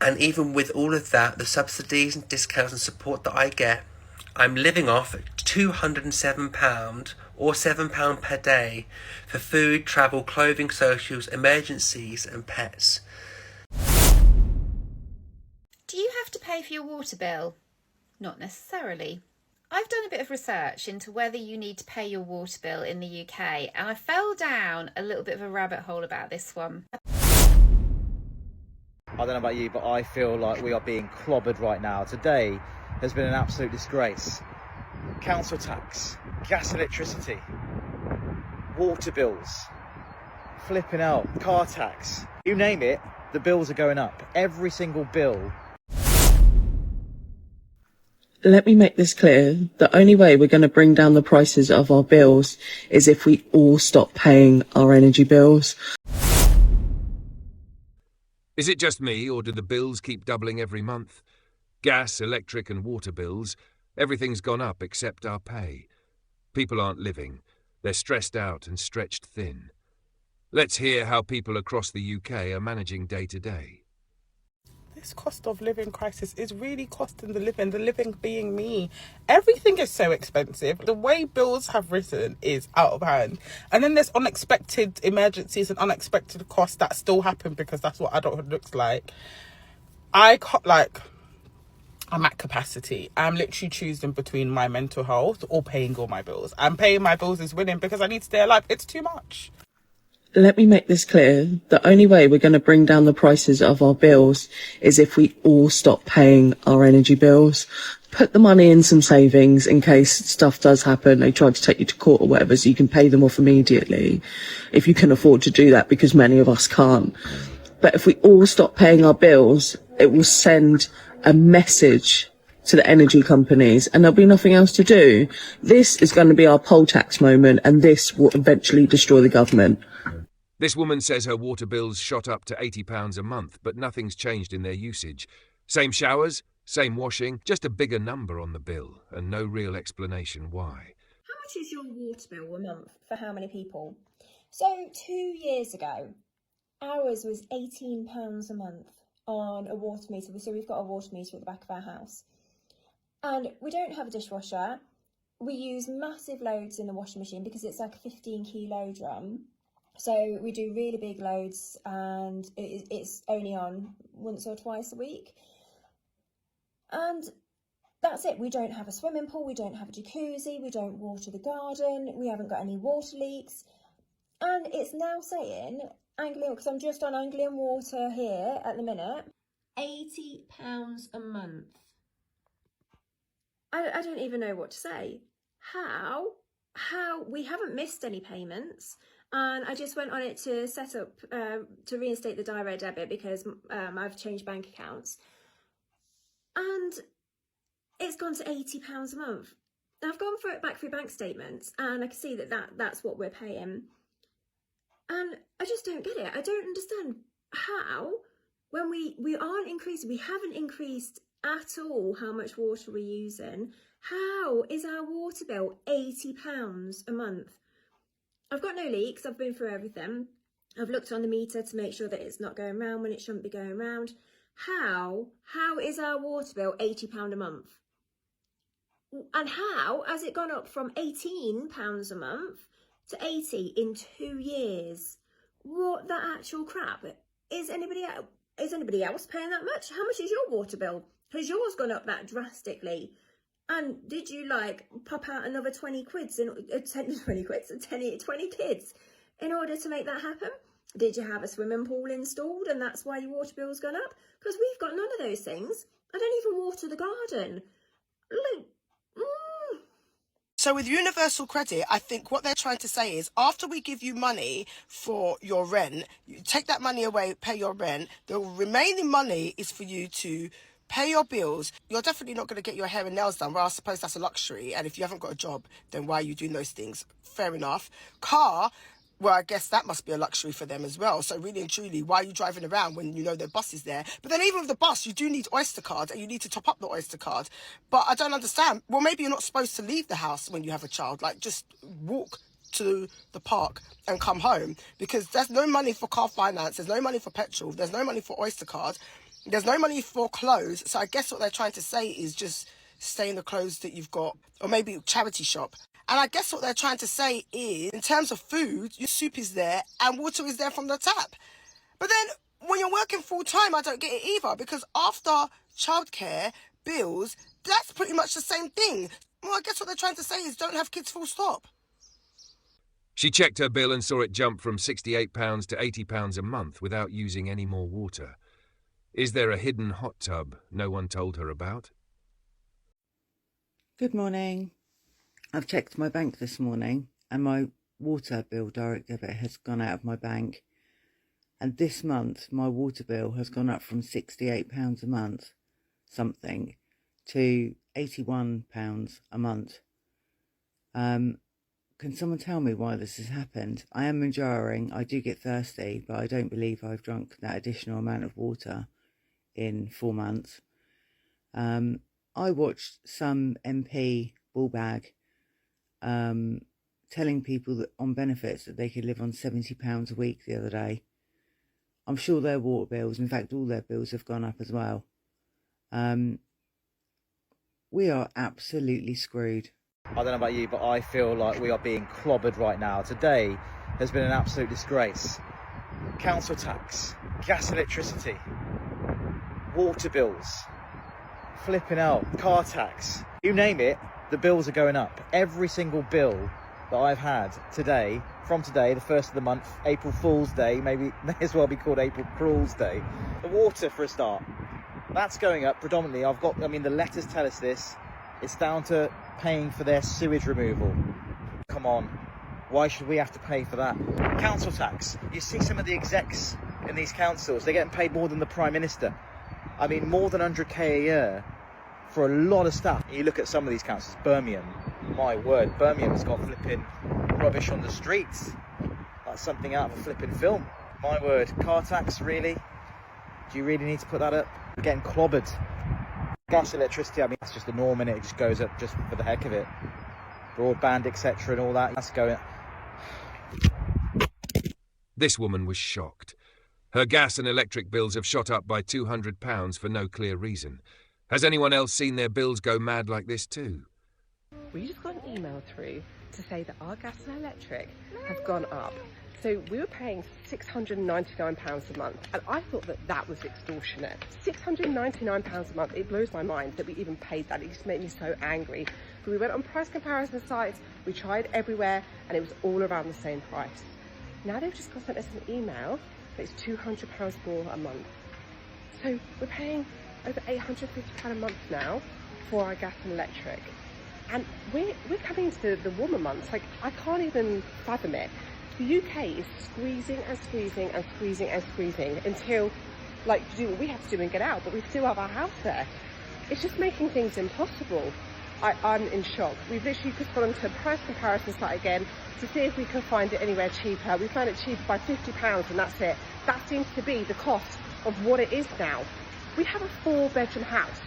And even with all of that, the subsidies and discounts and support that I get, I'm living off £207 or £7 per day for food, travel, clothing, socials, emergencies and pets. Do you have to pay for your water bill? Not necessarily. I've done a bit of research into whether you need to pay your water bill in the UK, and I fell down a little bit of a rabbit hole about this one. I don't know about you, but I feel like we are being clobbered right now. Today has been an absolute disgrace. Council tax, gas, electricity, water bills, flipping out, car tax, you name it, the bills are going up. Every single bill. Let me make this clear. The only way we're going to bring down the prices of our bills is if we all stop paying our energy bills. Is it just me, or do the bills keep doubling every month? Gas, electric and water bills, everything's gone up except our pay. People aren't living. They're stressed out and stretched thin. Let's hear how people across the UK are managing day to day. This cost of living crisis is really costing the living being me. Everything is so expensive. The way bills have risen is out of hand. And then there's unexpected emergencies and unexpected costs that still happen because that's what adulthood looks like. I'm at capacity. I'm literally choosing between my mental health or paying all my bills. And paying my bills is winning because I need to stay alive. It's too much. Let me make this clear. The only way we're going to bring down the prices of our bills is if we all stop paying our energy bills. Put the money in some savings in case stuff does happen. They try to take you to court or whatever, so you can pay them off immediately if you can afford to do that, because many of us can't. But if we all stop paying our bills, it will send a message to the energy companies and there'll be nothing else to do. This is going to be our poll tax moment, and this will eventually destroy the government. This woman says her water bills shot up to £80 a month, but nothing's changed in their usage. Same showers, same washing, just a bigger number on the bill, and no real explanation why. How much is your water bill a month for how many people? So 2 years ago, ours was £18 a month on a water meter. So we've got a water meter at the back of our house. And we don't have a dishwasher. We use massive loads in the washing machine because it's like a 15 kilo drum. So we do really big loads, and it's only on once or twice a week. And that's it. We don't have a swimming pool. We don't have a jacuzzi. We don't water the garden. We haven't got any water leaks. And it's now saying, Anglian, because I'm just on Anglian Water here at the minute, £80 a month. I don't even know what to say. How? We haven't missed any payments. And I just went on it to set up, to reinstate the direct debit because I've changed bank accounts. And it's gone to £80 a month. I've gone for it back through bank statements and I can see that's what we're paying. And I just don't get it. I don't understand how, when we aren't increasing, we haven't increased at all how much water we're using. How is our water bill £80 a month? I've got no leaks. I've been through everything. I've looked on the meter to make sure that it's not going round when it shouldn't be going round. How is our water bill £80 a month? And how has it gone up from £18 a month to 80 in 2 years? What the actual crap? Is anybody else paying that much? How much is your water bill? Has yours gone up that drastically? And did you pop out another 20 kids in order to make that happen? Did you have a swimming pool installed and that's why your water bill's gone up? Because we've got none of those things. I don't even water the garden. So with universal credit, I think what they're trying to say is after we give you money for your rent, you take that money away, pay your rent, the remaining money is for you to pay your bills. You're definitely not going to get your hair and nails done. Well, I suppose that's a luxury. And if you haven't got a job, then why are you doing those things? Fair enough. Car, well, I guess that must be a luxury for them as well. So really and truly, why are you driving around when you know the bus is there? But then even with the bus, you do need Oyster card and you need to top up the Oyster card. But I don't understand. Well, maybe you're not supposed to leave the house when you have a child. Just walk to the park and come home, because there's no money for car finance. There's no money for petrol. There's no money for Oyster card. There's no money for clothes, so I guess what they're trying to say is just stay in the clothes that you've got, or maybe charity shop. And I guess what they're trying to say is, in terms of food, your soup is there and water is there from the tap. But then when you're working full time, I don't get it either, because after childcare, bills, that's pretty much the same thing. Well, I guess what they're trying to say is don't have kids full stop. She checked her bill and saw it jump from £68 to £80 a month without using any more water. Is there a hidden hot tub no one told her about? Good morning. I've checked my bank this morning and my water bill direct debit has gone out of my bank. And this month my water bill has gone up from £68 a month, something, to £81 a month. Can someone tell me why this has happened? I am enduring, I do get thirsty, but I don't believe I've drunk that additional amount of water in 4 months. I watched some MP ballbag telling people that on benefits that they could live on £70 a week the other day. I'm sure their water bills, in fact all their bills, have gone up as well. We are absolutely screwed. I don't know about you, but I feel like we are being clobbered right now. Today has been an absolute disgrace. Council tax, gas, electricity, water bills, flipping out, car tax, you name it, the bills are going up. Every single bill that I've had today, from today, the first of the month, April Fool's Day, maybe may as well be called April Cruel's Day. The water, for a start, that's going up predominantly. The letters tell us this. It's down to paying for their sewage removal. Come on, why should we have to pay for that? Council tax, you see some of the execs in these councils, they're getting paid more than the Prime Minister. I mean, more than 100k a year for a lot of stuff. You look at some of these councils, Birmingham, my word, Birmingham's got flipping rubbish on the streets. That's something out of a flipping film. My word, car tax, really? Do you really need to put that up? We're getting clobbered. Gas, electricity, I mean, that's just the norm, and it just goes up just for the heck of it. Broadband, etc. and all that, that's going. This woman was shocked. Her gas and electric bills have shot up by £200 for no clear reason. Has anyone else seen their bills go mad like this too? We just got an email through to say that our gas and electric have gone up. So we were paying £699 a month, and I thought that that was extortionate. £699 a month, it blows my mind that we even paid that. It just made me so angry. But we went on price comparison sites, we tried everywhere, and it was all around the same price. Now they've just sent us an email that it's £200 more a month. So we're paying over £850 a month now for our gas and electric. And we're coming to the warmer months. Like, I can't even fathom it. The UK is squeezing and squeezing and squeezing and squeezing until, like, to do what we have to do and get out, but we still have our house there. It's just making things impossible. I'm in shock. We've literally just gone onto a price comparison site again to see if we can find it anywhere cheaper. We found it cheaper by £50 and that's it. That seems to be the cost of what it is now. We have a 4-bedroom house.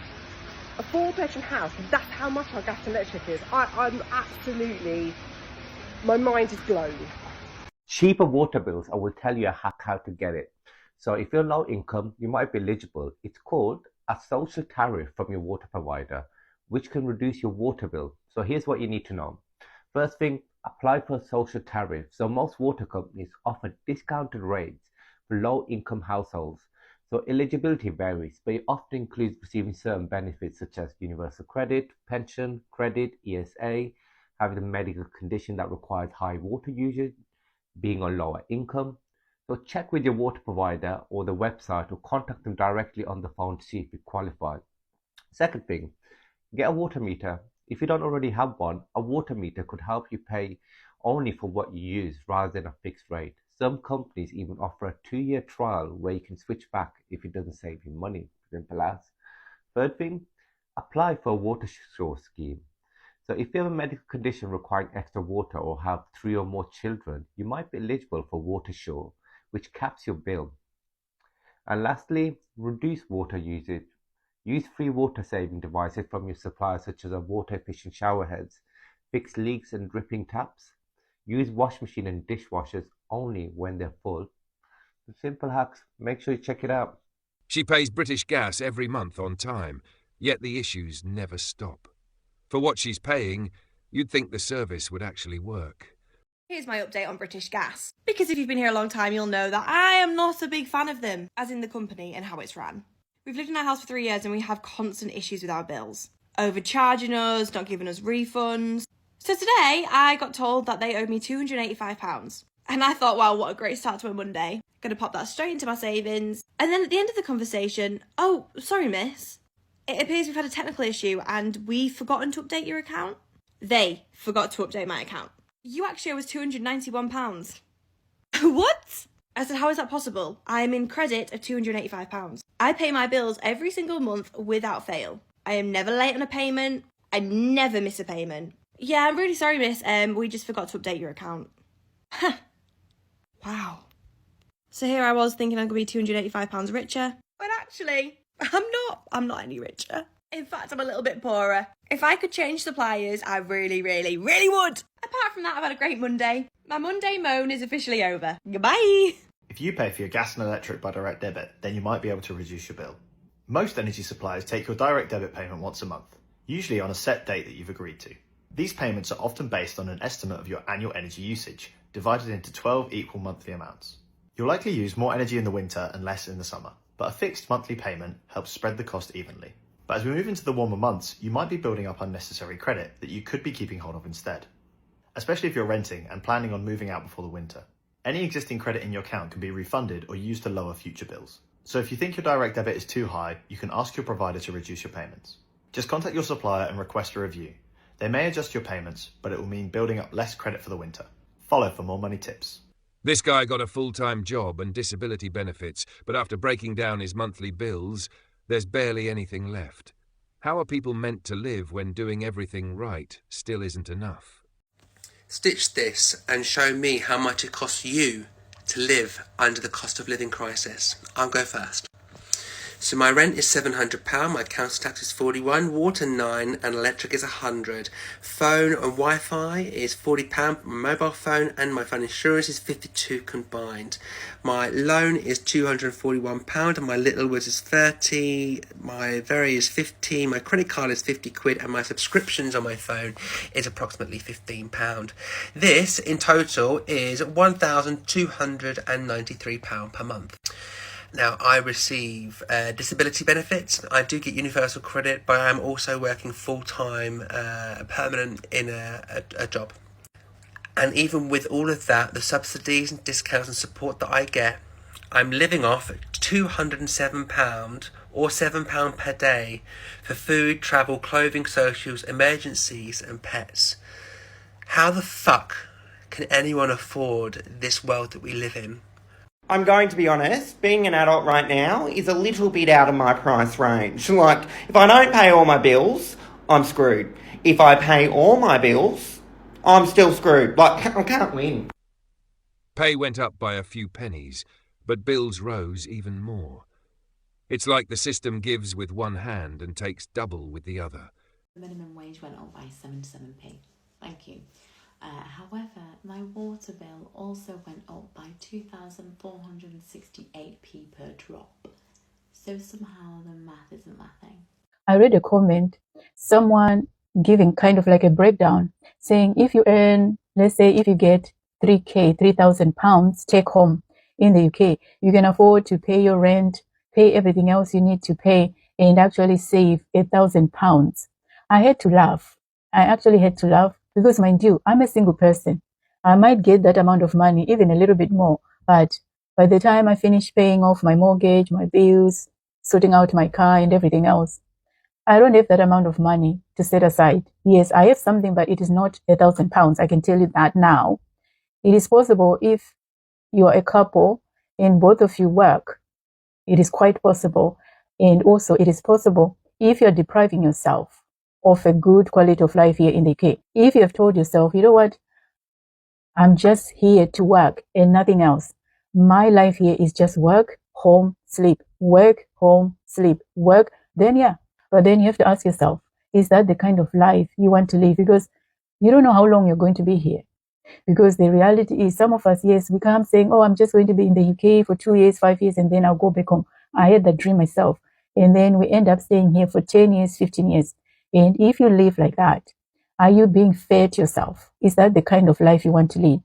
A 4-bedroom house, that's how much our gas and electric is. I'm absolutely, my mind is blown. Cheaper water bills, I will tell you a hack how to get it. So if you're low income, you might be eligible. It's called a social tariff from your water provider, which can reduce your water bill. So here's what you need to know. First thing, apply for a social tariff. So most water companies offer discounted rates for low income households. So eligibility varies, but it often includes receiving certain benefits such as universal credit, pension, credit, ESA, having a medical condition that requires high water usage, being on lower income. So check with your water provider or the website, or contact them directly on the phone to see if you qualify. Second thing, get a water meter. If you don't already have one, a water meter could help you pay only for what you use rather than a fixed rate. Some companies even offer a 2-year trial where you can switch back if it doesn't save you money. Simple as. Third thing, apply for a water shore scheme. So if you have a medical condition requiring extra water or have 3 or more children, you might be eligible for water shore, which caps your bill. And lastly, reduce water usage. Use free water saving devices from your supplier, such as a water efficient shower heads. Fix leaks and dripping taps. Use wash machine and dishwashers only when they're full. The simple hacks, make sure you check it out. She pays British Gas every month on time, yet the issues never stop. For what she's paying, you'd think the service would actually work. Here's my update on British Gas. Because if you've been here a long time, you'll know that I am not a big fan of them, as in the company and how it's run. We've lived in our house for 3 years and we have constant issues with our bills. Overcharging us, not giving us refunds. So today, I got told that they owed me £285. And I thought, wow, what a great start to a Monday. Gonna pop that straight into my savings. And then at the end of the conversation, oh, sorry miss. It appears we've had a technical issue and we've forgotten to update your account. They forgot to update my account. You actually owe us £291. What? I said, how is that possible? I am in credit of £285. I pay my bills every single month without fail. I am never late on a payment. I never miss a payment. Yeah, I'm really sorry, miss. We just forgot to update your account. Huh. Wow. So here I was thinking I'm going to be £285 richer. But actually, I'm not any richer. In fact, I'm a little bit poorer. If I could change suppliers, I really, really, really would. Apart from that, I've had a great Monday. My Monday moan is officially over. Goodbye. If you pay for your gas and electric by direct debit, then you might be able to reduce your bill. Most energy suppliers take your direct debit payment once a month, usually on a set date that you've agreed to. These payments are often based on an estimate of your annual energy usage, divided into 12 equal monthly amounts. You'll likely use more energy in the winter and less in the summer, but a fixed monthly payment helps spread the cost evenly. But as we move into the warmer months, you might be building up unnecessary credit that you could be keeping hold of instead. Especially if you're renting and planning on moving out before the winter. Any existing credit in your account can be refunded or used to lower future bills. So if you think your direct debit is too high, you can ask your provider to reduce your payments. Just contact your supplier and request a review. They may adjust your payments, but it will mean building up less credit for the winter. Follow for more money tips. This guy got a full-time job and disability benefits, but after breaking down his monthly bills, there's barely anything left. How are people meant to live when doing everything right still isn't enough? Stitch this and show me how much it costs you to live under the cost of living crisis. I'll go first. So my rent is £700, my council tax is £41, water £9 and electric is £100. Phone and Wi-Fi is £40, my mobile phone and my phone insurance is £52 combined. My loan is £241 and my Littlewoods is £30, my Very is £15, my credit card is £50 and my subscriptions on my phone is approximately £15. This in total is £1,293 per month. Now, I receive disability benefits. I do get universal credit, but I'm also working full-time, permanent in a job. And even with all of that, the subsidies and discounts and support that I get, I'm living off £207 or £7 per day for food, travel, clothing, socials, emergencies and pets. How the fuck can anyone afford this world that we live in? I'm going to be honest, being an adult right now is a little bit out of my price range. Like, if I don't pay all my bills, I'm screwed. If I pay all my bills, I'm still screwed. Like, I can't win. Pay went up by a few pennies, but bills rose even more. It's like the system gives with one hand and takes double with the other. The minimum wage went up by 77p. Thank you. However, my water bill also went up by 2,468p per drop. So somehow the math isn't mathing. I read a comment, someone giving kind of like a breakdown, saying if you earn, let's say if you get 3,000 pounds take home in the UK, you can afford to pay your rent, pay everything else you need to pay, and actually save £1,000. I had to laugh. I actually had to laugh. Because mind you, I'm a single person. I might get that amount of money, even a little bit more. But by the time I finish paying off my mortgage, my bills, sorting out my car and everything else, I don't have that amount of money to set aside. Yes, I have something, but it is not £1,000. I can tell you that now. It is possible if you're a couple and both of you work. It is quite possible. And also it is possible if you're depriving yourself of a good quality of life here in the UK. If you have told yourself, you know what, I'm just here to work and nothing else. My life here is just work, home, sleep, work, home, sleep, work, then yeah. But then you have to ask yourself, is that the kind of life you want to live? Because you don't know how long you're going to be here. Because the reality is some of us, yes, we come saying, oh, I'm just going to be in the UK for 2 years, 5 years, and then I'll go back home. I had that dream myself. And then we end up staying here for 10 years, 15 years. And if you live like that, are you being fair to yourself? Is that the kind of life you want to lead?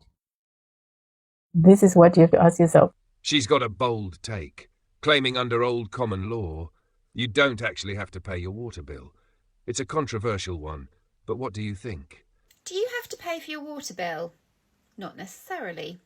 This is what you have to ask yourself. She's got a bold take, claiming under old common law, you don't actually have to pay your water bill. It's a controversial one, but what do you think? Do you have to pay for your water bill? Not necessarily.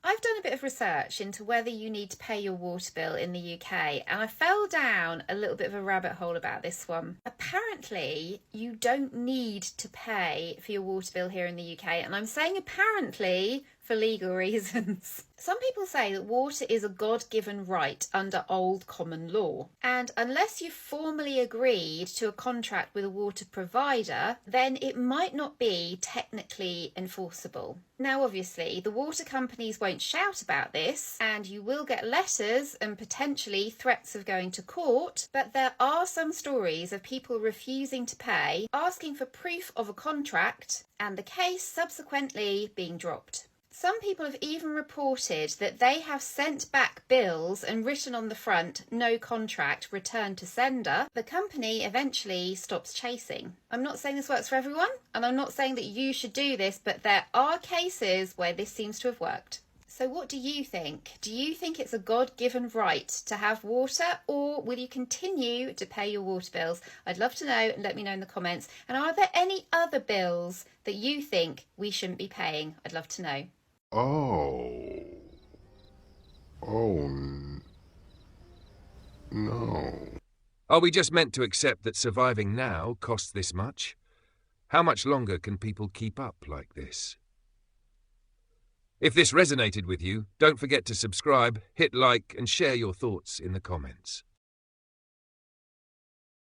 I've done a bit of research into whether you need to pay your water bill in the UK, and I fell down a little bit of a rabbit hole about this one. Apparently, you don't need to pay for your water bill here in the UK, and I'm saying apparently for legal reasons. Some people say that water is a God-given right under old common law, and unless you've formally agreed to a contract with a water provider, then it might not be technically enforceable. Now, obviously, the water companies won't shout about this, and you will get letters and potentially threats of going to court, but there are some stories of people refusing to pay, asking for proof of a contract, and the case subsequently being dropped. Some people have even reported that they have sent back bills and written on the front, no contract, return to sender. The company eventually stops chasing. I'm not saying this works for everyone, and I'm not saying that you should do this, but there are cases where this seems to have worked. So what do you think? Do you think it's a God-given right to have water, or will you continue to pay your water bills? I'd love to know, and let me know in the comments. And are there any other bills that you think we shouldn't be paying? I'd love to know. No. Are we just meant to accept that surviving now costs this much? How much longer can people keep up like this? If this resonated with you, don't forget to subscribe, hit like, and share your thoughts in the comments.